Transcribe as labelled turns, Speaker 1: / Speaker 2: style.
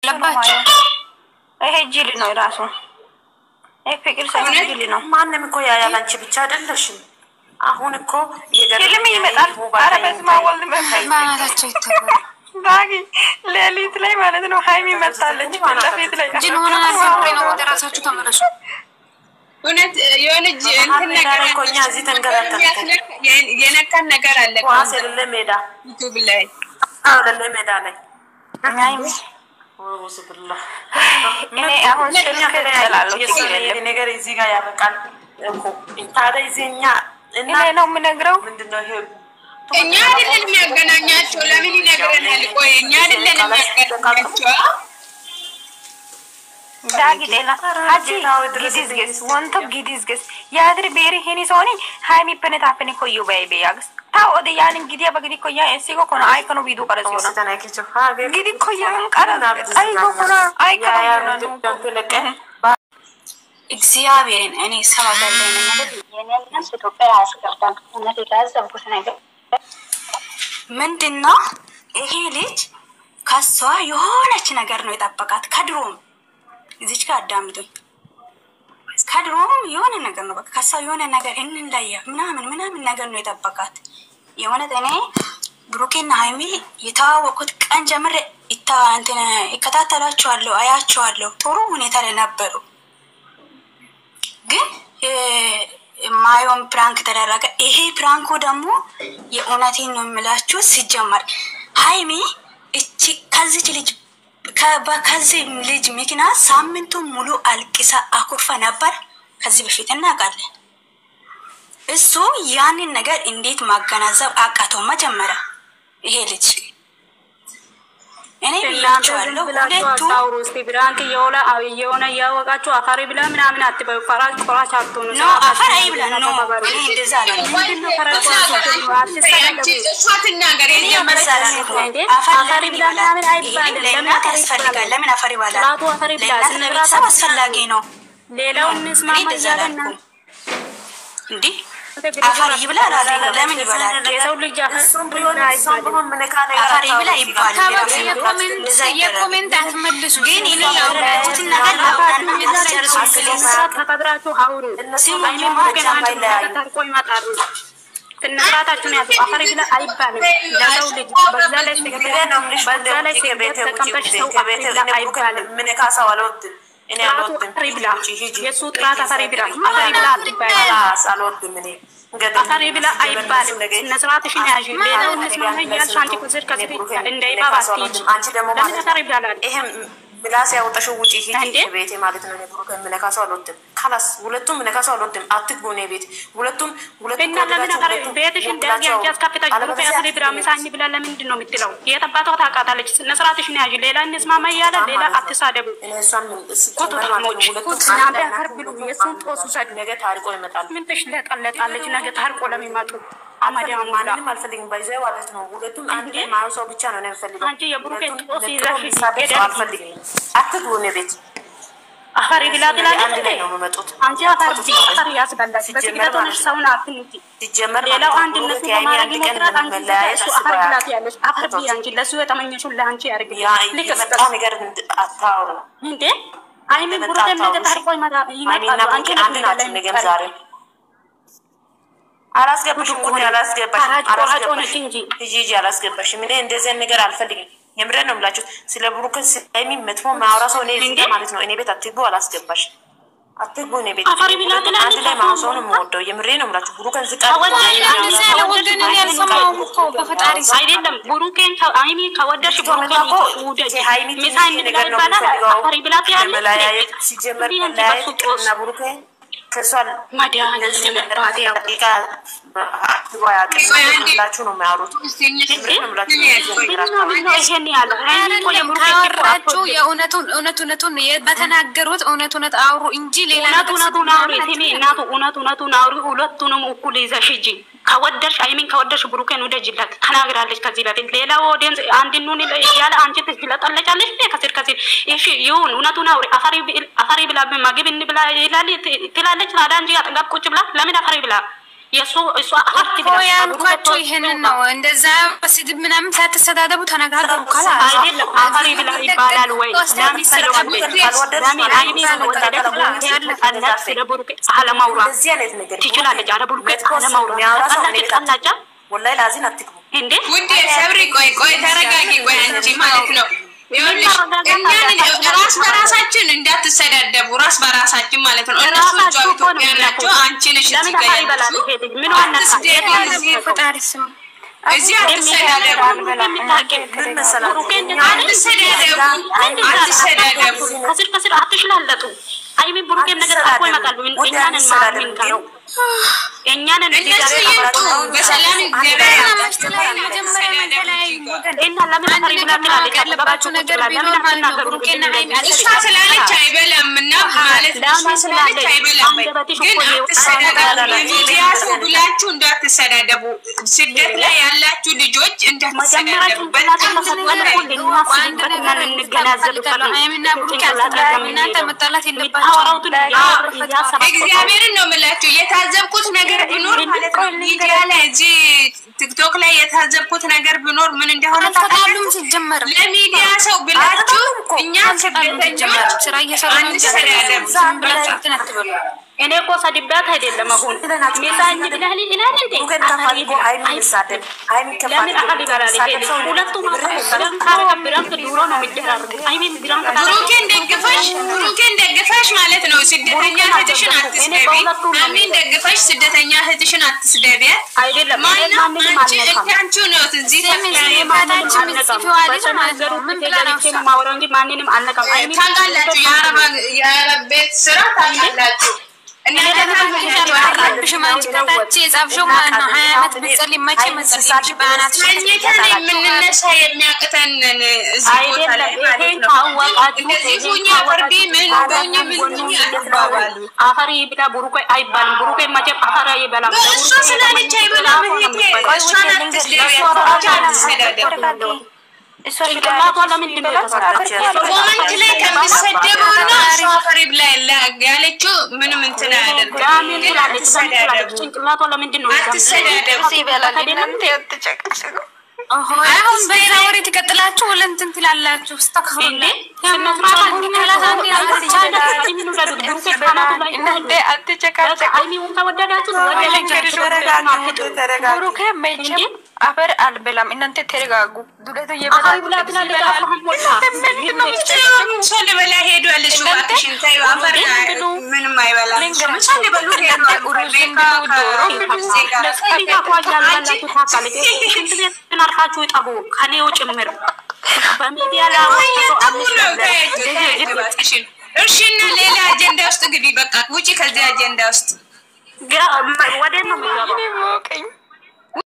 Speaker 1: ለባቸው ይሄ ጅል ነው ራሱ ፍቅር ሳይሆን ጅል ነው።
Speaker 2: ማንም እኮ ያያላንቺ ብቻ አይደለሽም። አሁን እኮ
Speaker 1: ፊልም ይመጣል። ኧረ በስመ አብ ወልድ
Speaker 3: ማናቸው ይተባል
Speaker 1: ዳጊ ሌሊት ላይ ማለት ነው። ሃይሚ መጣለች ለፊት ላይ
Speaker 3: ጅል ሆነ ነው። ወደ ራሳችሁ ተመለሱ።
Speaker 4: እውነት የሆነ እንትን ነገር
Speaker 2: ኮኛ እዚህ ተንገራታ
Speaker 4: የነካን ነገር አለ።
Speaker 2: ኳስ ለሜዳ
Speaker 4: ዩቲዩብ ላይ
Speaker 2: ለለ ሜዳ ላይ
Speaker 1: ሃይሚ እኔ አሁን ስልክ እላለሁ
Speaker 2: ነገር እዚህ ጋር ያበቃል እኮ ታዲያ እዚህኛ
Speaker 1: እኔ ነው የምነግረው።
Speaker 2: ምንድነው ይሄ?
Speaker 4: እኛ አይደለን የሚያገናኛቸው። ለምን ይነግረናል? ቆይ እኛ አይደለን የሚያገናኛቸው።
Speaker 1: ዳጊ ጤና ሀጂ ጊዲዝገስ ወንቶ ጊዲዝገስ ያድር ቤሪ ሄኒ ሶኒ ሃይሚ ፐነታፈኒ ኮዩ ባይቤ ያግስ ታው ወደ ያንን ጊዲያ በግዲ ኮያ ኤሲጎ ኮና አይኮኖ ቢዱ ቀረጽ ይሆናል ጊዲ ኮያን ቀረጽ አይኮ ኮና አይኮኖ ነው
Speaker 3: እግዚአብሔርን እኔ ሰማጋለኝ ማለት የኔን ኢትዮጵያ ያስቀርታል። እነዚህ ታዘብኩት ነገር ምንድነው? ይሄ ልጅ ከሷ የሆነች ነገር ነው የጠበቃት ከድሮም እዚች ጋር አዳምጡኝ። ከድሮም የሆነ ነገር ነው በቃ ከሷ የሆነ ነገር እንላያ ምናምን ነገር ነው የጠበቃት። የሆነ እኔ ብሩኬና ሃይሚ የተዋወቁት ቀን ጀምሬ ይከታተላቸዋለሁ፣ አያቸዋለሁ። ጥሩ ሁኔታ ላይ ነበሩ። ግን ማዮን ፕራንክ ተደረገ። ይሄ ፕራንኩ ደግሞ የእውነቴን ነው የምላችሁ። ሲጀመር ሃይሚ እቺ ከዚህ ልጅ ምክንያት ሳምንቱን ሙሉ አልቅሳ አኩርፋ ነበር። ከዚህ በፊት እናውቃለን። እሱ ያንን ነገር እንዴት ማገናዘብ አቃተው? መጀመሪያ ይሄ ልጅ እኔ ብላችኋለሁ ሁለቱ
Speaker 5: ብራንክ የሆነ ያወቃችሁ አፋሪ ብላ ምናምን አትበዩ። ፈራጅ ቆራጭ አትሆኑ
Speaker 3: ነው። አፋሪ ብላ ነው እኔ እንደዛ ነው። አፋሪ ብላ ምናምን አይባልም። ለምን ያስፈልጋል? ለምን አፋሪ ባላ ለቤተሰብ አስፈላጊ ነው።
Speaker 5: ሌላው እንስማማ እያለና እንዴ
Speaker 3: አፋሪ ብላ ለምን ይባላል?
Speaker 5: የሰው ልጅ
Speaker 2: እሱም ቢሆን
Speaker 3: አፋሪ ብላ ይባላል።
Speaker 1: የኮሜንት አትመልሱ።
Speaker 3: ግን እኔ ያወራሁት ነገር
Speaker 5: ተቀብራችሁ አውሩ። ሲማኝ ታርቆ ይመጣሉ። ትንራታችሁን ያዙ። አፋሪ ብላ አይባልም። ለሰው ልጅ በዛ ላይ ተቀምጠሽ ሰው አይባልም።
Speaker 2: ምን ካሳው አልወጥ እኔ አልወጥም።
Speaker 5: አፋሪ ብላ የሱ ጥራት አፋሪ ብላ አትባል።
Speaker 2: አልወጥም እኔ
Speaker 5: አፋሪ ብላ አይባልም። ነስራትሽን ያዢ። ሌላው እንስማማ እያልሽ አንቺ ከዚህ እንዳይባባስ
Speaker 2: አንቺ ደግሞ ማለት ይሄ ምላስ ያወጣሽው ውጪ ሂጂ ቤቴ ማለት ነው። ነው ከመነካሰው አልወጥም። ካላስ ሁለቱም መነካሰው አልወጥም። አትግቡ ነው ቤት ሁለቱም
Speaker 5: እና ለምን አፋሪ ቤትሽ እንዳያንቺ አስከፍታሽ ብሩክ ያፈሪ ብራ ምሳኝ ብላ ለምንድን ነው የምትለው? የጠባቷ ታውቃታለች። ነስራትሽን ያዢ። ሌላ እንስማማ እያለ ሌላ አትሳደቡ።
Speaker 2: እነሷን
Speaker 5: ኮቶታሞች እናንተ አርብሉ የሱን ጦሱ ሰድ
Speaker 2: ነገ ታርቆ ይመጣል።
Speaker 5: ምን ተሽለቀለቃለች ነገ ታርቆ ለሚመጡ አማዲያው
Speaker 2: ማንንም አልፈልግም። ባይዘው ማለት ነው ሁለቱም አንድ ላይ ማውሶ ብቻ ነው የምፈልገው።
Speaker 5: አንቺ የብሩክ ጦስ ይዘሽ
Speaker 2: አልፈልግም። አትግቡ ነው ቤት
Speaker 5: አፋሪ ብላ ትላለች።
Speaker 2: አንድ ላይ ነው የሚመጡት።
Speaker 5: አንቺ አፋሪ ያስበላሽ በትግለቶንሽ ሰውን አትንጂ።
Speaker 2: ሲጀመር
Speaker 5: ሌላው አንድነት በማድረግ ይሞክራል። አንቺ ለሱ አፋሪ ብላ ትያለሽ። አፋሪ ብላ አንቺ ለሱ የተመኘሽው ለአንቺ ያርግ።
Speaker 2: ለከስታ ነገር አታውሩ
Speaker 5: እንዴ አይሚ ብሩክ ነገ ታርቆ ይመጣሉ። አንቺ
Speaker 2: አንድ ናችሁ ነገም ዛሬ አላስገባሽም እኮ አላስገባሽም እንጂ አላስገባሽም። እኔ እንደዚህ ነገር አልፈልግም። የምሬን ነው የምላችሁ። ስለ ብሩክ ስለሚ መጥፎ ማውራ ሰው እኔ እዚህ ማለት ነው እኔ ቤት አትግቡ አላስገባሽም። አትግቡ እኔ ቤት አንድ ላይ ማውራ ሰው ነው የምወደው። የምሬን ነው የምላችሁ። ብሩክን ዝቃ
Speaker 1: ወደን ያልሰማውም እኮ በፈጣሪ
Speaker 5: አይደለም። ብሩክን አይሚ ከወደድሽ ብሩክን ውደጂ።
Speaker 2: ሃይሚ
Speaker 5: ሚሳይ ነገር ነው አፋሪ ብላ ትያለሽ።
Speaker 2: ሲጀመር መለያየት እና ብሩክን ከሷል
Speaker 5: ማዲያን
Speaker 2: ላችሁ ነው የሚያወሩት።
Speaker 1: ካወራችሁ የእውነቱን በተናገሩት እውነት አውሩ እንጂ ሌላ
Speaker 5: እውነቱን አውሪ። እውነቱን አውሪ። ሁለቱንም እኩል ይዘሽ ሂጂ። ከወደድሽ አይሚን ከወደድሽ ብሩክን ውደጂላት ተናግራለች ከዚህ በፊት። ሌላ ኦዲየንስ አንድኑን ያለ አንቺ ትለጠለጫለሽ። ከስር እሺ ይሁን። እውነቱን አውሪ። አፋሪ ብላ ምግብ እንብላ ይላል ትላለች። ታዲያ እንጂ አጠገብ ቁጭ ብላ ለምን አፋሪ ብላ የሱ እሱ አርቲ ብላ
Speaker 1: ያልኳችሁ ይሄንን ነው። እንደዛ ስድብ ምናምን ሳትሰዳደቡ ተነጋገሩ። ካላ
Speaker 5: አይደለም አፈሪ ብላ ይባላል ወይ ለምን ሰለወደ ለምን አይሚ ወደደ ስለ ብሩኬ አለማውራት ትችላለች። አረ ብሩኬ አለማውራት አላጫ
Speaker 2: ወላሂ ላዚን አትክቡ
Speaker 5: እንዴ
Speaker 4: ውዴ ሰብሪ ቆይ ተረጋጊ። ቆይ አንቺ ማለት ነው እኛን ራስ በራሳችን እንዳትሰዳደቡ ራስ በራሳችን ማለት ነው። እነሱ ኢትዮጵያ ናቸው። አንቺ ነሽ እዚህ ጋር ያለሽው
Speaker 5: ምን ዋናታ
Speaker 1: ፈጣሪ ስም
Speaker 4: እዚህ አትሰዳደቡ። አትሰዳደቡ
Speaker 5: ከስር አትሽላለጡ። አይሚ ብሩኬን ነገር ታቆ ይመጣሉ። እኛንን ማርሚን ካለው እኛንን
Speaker 4: እነሱ ይንጡ በሰላም ገበያ
Speaker 5: እና ለምን አፈሪ ብላ ትላለች?
Speaker 1: ያለባችሁ ነገር ቢኖር ማለት ነው ብሩኬና አይሚ
Speaker 4: እሷ ስላለች አይበላምና ማለት እሷ ስላለች አይበላም። ግን አትሰዳደቡ። ሚዲያ ሰው ብላችሁ እንዳትሰዳደቡ። ስደት ላይ ያላችሁ ልጆች እንዳትሰዳደቡ። እግዚአብሔርን ነው የምላችሁ። የታዘብኩት ነገር ቢኖር ማለት ነው ሚዲያ ላይ እዚህ ቲክቶክ ላይ የታዘብኩት ነገር ቢኖር ምን እንደሆነ
Speaker 1: ታውቃላችሁ? ሲጀመር
Speaker 4: ለሚዲያ ሰው ብላችሁ እኛ ስደተኞች
Speaker 1: ስራ እየሰራን
Speaker 5: እኔ እኮ ሰድባት አይደለም አሁን ሚዛኝ ብለህልኝ ይላል እንዴ ሁለቱም ድሮ ነው የሚደራረጉ።
Speaker 4: ብሩኬን ደግፈሽ ማለት ነው ስደተኛ እህትሽን አትስደቢ። አሚን ደግፈሽ ስደተኛ እህትሽን አትስደቢያት።
Speaker 5: አይደለም
Speaker 4: አንቺ ነው እዚህ ታውቃላችሁ። የአረብ ቤት ስራ ታውቃላችሁ። የምንነሳ የሚያቅተን
Speaker 5: አፈሪ ብላ ብሩኬ አይባልም። ብሩኬ መቼም አፈራ ይበላል።
Speaker 4: እሷ ስላለች አይበላም።
Speaker 5: ጭንቅላቷ ለምንድን ነው የተሰራችው?
Speaker 4: ኮመንት ላይ ከሚሰደበውና እሷ አፈሪ ብላ ያለችው ምንም እንትን አያደርግም።
Speaker 5: ጭንቅላቷ ለምንድን ነው
Speaker 4: አትሰዳደቡ።
Speaker 1: አሁን በዛ ወሬ ትቀጥላችሁ ወለንትን ትላላችሁ። አስተካክሉ አፈር አልበላም። እናንተ ተረጋጉ። ዱለቱ
Speaker 4: በላ ሄዷል። እሱ እባክሽን ተይው። አፈር ምንም አይበላም።
Speaker 5: አርፋችሁ ይጠቡ ከኔው ጭምር በሚዲያ ላይ
Speaker 4: እሺ። እና ሌላ አጀንዳ ውስጥ ግቢ። በቃ ውጪ ከዚህ አጀንዳ ውስጥ
Speaker 5: ወደ ነው የሚገባው።